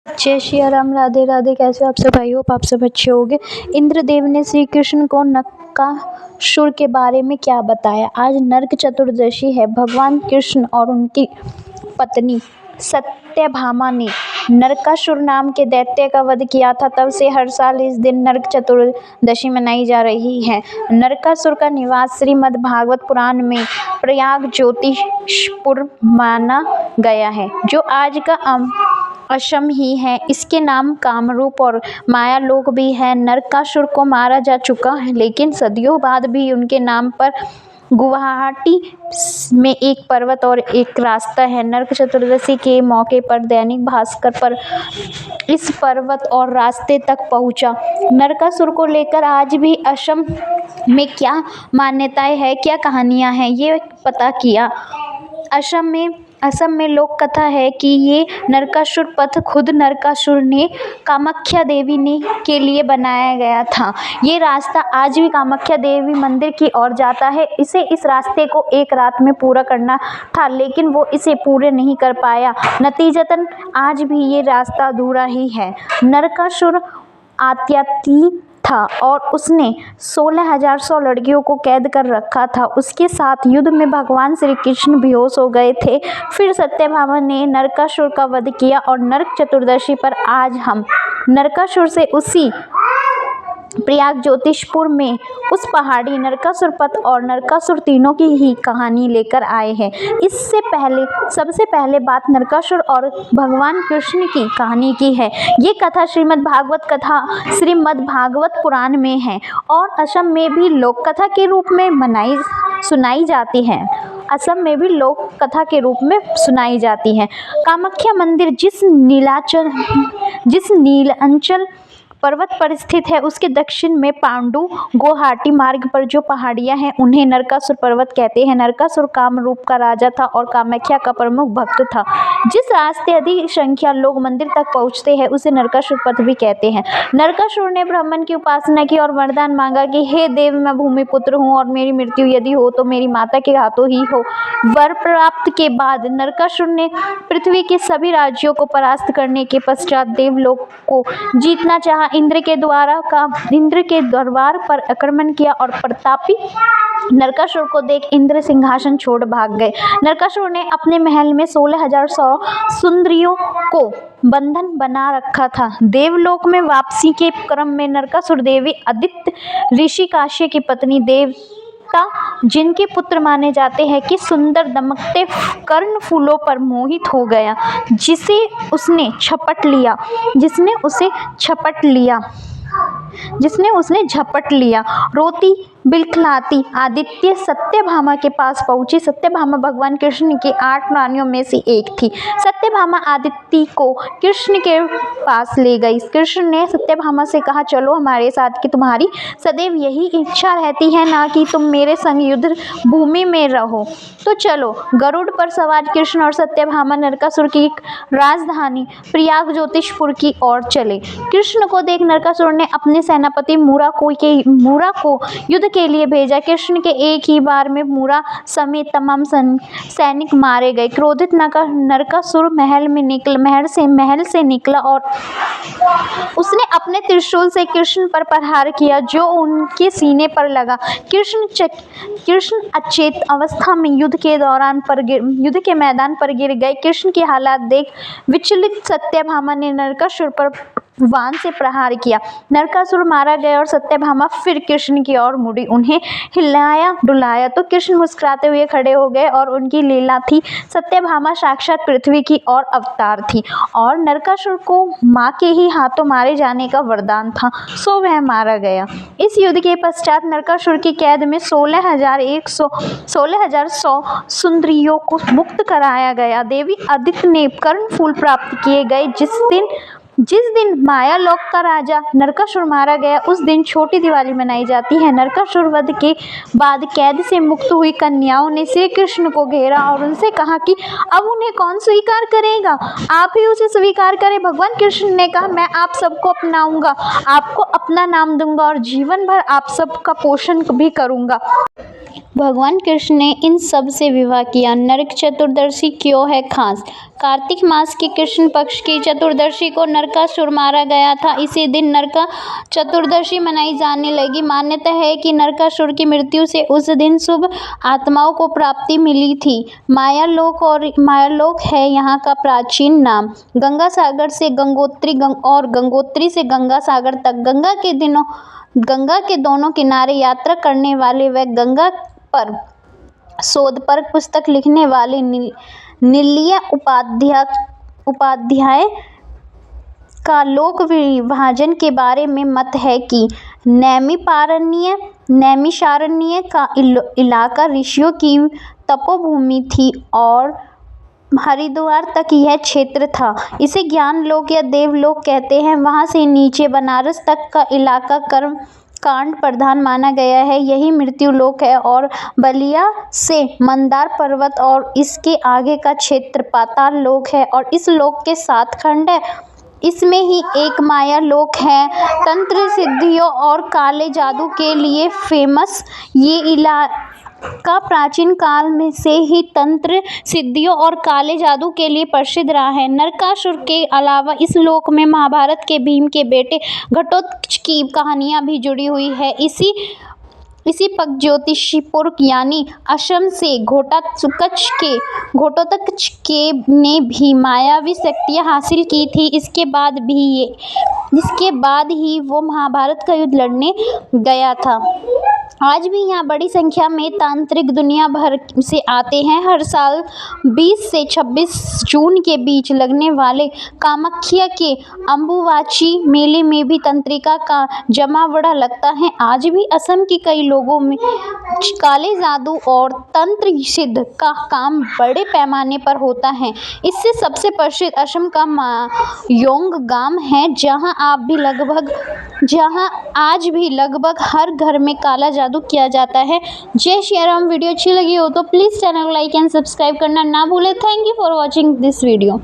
जय श्री राम, राधे राधे। कैसे हो आप सब? आई होप आप सब अच्छे होंगे। इंद्रदेव ने श्री कृष्ण को नरकासुर के बारे में क्या बताया। आज नरक चतुर्दशी है। भगवान कृष्ण और उनकी पत्नी सत्यभामा ने नरकासुर नाम के दैत्य का वध किया था। तब से हर साल इस दिन नरक चतुर्दशी मनाई जा रही है। नरकासुर का निवास श्रीमद् भागवत पुराण में प्रयाग ज्योतिषपुर माना गया है, जो आज का असम ही है। इसके नाम कामरूप और मायालोक भी है। नरकासुर को मारा जा चुका है, लेकिन सदियों बाद भी उनके नाम पर गुवाहाटी में एक पर्वत और एक रास्ता है। नरक चतुर्दशी के मौके पर दैनिक भास्कर पर इस पर्वत और रास्ते तक पहुंचा। नरकासुर को लेकर आज भी असम में क्या मान्यताएं हैं, क्या कहानियां हैं, ये पता किया। असम में लोक कथा है कि ये नरकासुर पथ खुद नरकासुर ने कामाख्या देवी ने के लिए बनाया गया था। ये रास्ता आज भी कामाख्या देवी मंदिर की ओर जाता है। इस रास्ते को एक रात में पूरा करना था, लेकिन वो इसे पूरे नहीं कर पाया। नतीजतन आज भी ये रास्ता अधूरा ही है। नरकासुर अत्याती था और उसने 16,100 लड़कियों को कैद कर रखा था। उसके साथ युद्ध में भगवान श्री कृष्ण बेहोश हो गए थे। फिर सत्यभामा ने नरकासुर का वध किया और नरक चतुर्दशी पर आज हम नरकासुर से उसी प्रयाग ज्योतिषपुर में उस पहाड़ी नरकासुर पथ और नरकासुर तीनों की ही कहानी लेकर आए हैं। सबसे पहले बात नरकासुर और भगवान कृष्ण की कहानी की है। ये कथा श्रीमद् भागवत पुराण में है और असम में भी लोक कथा के रूप में सुनाई जाती है। असम में भी लोक कथा के रूप में सुनाई जाती है। कामाख्या मंदिर जिस नीलांचल पर्वत पर स्थित है, उसके दक्षिण में पांडु गुवाहाटी मार्ग पर जो पहाड़ियां हैं, उन्हें नरकासुर पर्वत कहते हैं। नरकासुर कामरूप का राजा था और कामाख्या का प्रमुख भक्त था। जिस रास्ते अधिक संख्या लोग मंदिर तक पहुंचते हैं, उसे नरकासुर पथ भी कहते हैं। नरकासुर ने ब्राह्मण की उपासना की और वरदान मांगा कि हे देव, मैं भूमिपुत्र हूँ और मेरी मृत्यु यदि हो तो मेरी माता के हाथों ही हो। वर प्राप्त के बाद नरकासुर ने पृथ्वी के सभी राज्यों को परास्त करने के पश्चात देवलोक को जीतना चाहा। इंद्र के दरबार पर आक्रमण किया और प्रतापी नरकासुर को देख इंद्र सिंहासन छोड़ भाग गए। नरकासुर ने अपने महल में 16,100 सुंदरियों को बंधन बना रखा था। देवलोक में वापसी के क्रम में नरकासुर देवी आदित्य ऋषि काश्यप की पत्नी देवता, जिनके पुत्र माने जाते हैं कि सुंदर दमकते कर्ण फूलों पर मोहित हो गया, जिसने उसे झपट लिया। रोती बिलखलाती आदित्य सत्यभामा के पास पहुंची। सत्यभामा भगवान कृष्ण की 8 रानियों में से एक थी। सत्यभामा आदित्य को कृष्ण के पास ले गई। कृष्ण ने सत्यभामा से कहा, चलो हमारे साथ, कि तुम्हारी सदैव यही इच्छा रहती है ना कि तुम मेरे संग युद्ध भूमि में रहो। तो चलो। गरुड़ पर सवार कृष्ण और सत्यभामा नरकासुर की राजधानी प्रयाग ज्योतिषपुर की ओर चले। कृष्ण को देख नरकासुर ने अपने सेनापति मूरा को युद्ध के लिए भेजा। कृष्ण के एक ही बार में मूरा समेत तमाम सैनिक मारे गए। क्रोधित नरकासुर महल से निकला और उसने अपने त्रिशूल से कृष्ण पर प्रहार किया, जो उनके सीने पर लगा। कृष्ण अचेत अवस्था में युद्ध के मैदान पर गिर गए। कृष्ण की हालत देख विचलित सत्यभामा ने नरकासुर पर बाण से प्रहार किया। नरकासुर मारा गया और सत्यभामा फिर कृष्ण की ओर मुड़ी। उन्हें हिलाया डुलाया तो कृष्ण मुस्कुराते हुए खड़े हो गए और उनकी लीला थी। सत्यभामा साक्षात पृथ्वी की ओर अवतार थी और नरकासुर को मां के ही हाथों मारे जाने का वरदान था, सो वह मारा गया। इस युद्ध के पश्चात नरकासुर की कैद में 16,100 सुंदरियों को मुक्त कराया गया। देवी आदित्य ने कर्णफूल प्राप्त किए गए। जिस दिन मायालोक का राजा नरकासुर मारा गया, उस दिन छोटी दिवाली मनाई जाती है। नरकासुर वध के बाद कैद से मुक्त हुई कन्याओं ने श्री कृष्ण को घेरा और उनसे कहा कि अब उन्हें कौन स्वीकार करेगा, आप ही उसे स्वीकार करें। भगवान कृष्ण ने कहा, मैं आप सबको अपनाऊंगा, आपको अपना नाम दूंगा और जीवन भर आप सबका पोषण भी करूंगा। भगवान कृष्ण ने इन सब से विवाह किया। नरक चतुर्दशी क्यों है खास? कार्तिक मास के कृष्ण पक्ष की चतुर्दशी को नरकासुर मारा गया था। इसी दिन नरक चतुर्दशी मनाई जाने लगी। मान्यता है कि नरकासुर की मृत्यु से उस दिन शुभ आत्माओं को प्राप्ति मिली थी। मायालोक है यहाँ का प्राचीन नाम। गंगा सागर से गंगोत्री और गंगोत्री से गंगा सागर तक गंगा के दोनों किनारे यात्रा करने वाले व गंगा पर शोध पर पुस्तक लिखने वाले नीलिया उपाध्याय का लोक विभाजन के बारे में मत है कि नैमिषारण्य का इलाका ऋषियों की तपोभूमि थी और हरिद्वार तक यह क्षेत्र था। इसे ज्ञान लोक या देवलोक कहते हैं। वहां से नीचे बनारस तक का इलाका कर्म कांड प्रधान माना गया है। यही मृत्यु लोक है और बलिया से मंदार पर्वत और इसके आगे का क्षेत्र पाताल लोक है और इस लोक के 7 खंड है। इसमें ही एक माया लोक है। तंत्र सिद्धियों और काले जादू के लिए फेमस ये इलाका प्राचीन काल में से ही तंत्र सिद्धियों और काले जादू के लिए प्रसिद्ध रहा है। नरकासुर के अलावा इस लोक में महाभारत के भीम के बेटे घटोत्कच की कहानियां भी जुड़ी हुई है। इसी ज्योतिषपुर यानी असम से घटोत्कच ने भी मायावी शक्तियां हासिल की थी। इसके बाद ही वो महाभारत का युद्ध लड़ने गया था। आज भी यहाँ बड़ी संख्या में तांत्रिक दुनिया भर से आते हैं। हर साल 20 से 26 जून के बीच लगने वाले कामाख्या के अम्बुबाची मेले में भी तंत्रिका का जमावड़ा लगता है। आज भी असम के कई लोगों में काले जादू और तंत्र सिद्ध का काम बड़े पैमाने पर होता है। इससे सबसे प्रसिद्ध असम का मायोंग गांव है, जहां आज भी लगभग हर घर में काला जादू किया जाता है। जय श्री राम। वीडियो अच्छी लगी हो तो प्लीज़ चैनल को लाइक एंड सब्सक्राइब करना ना भूलें। Thank you for watching this video.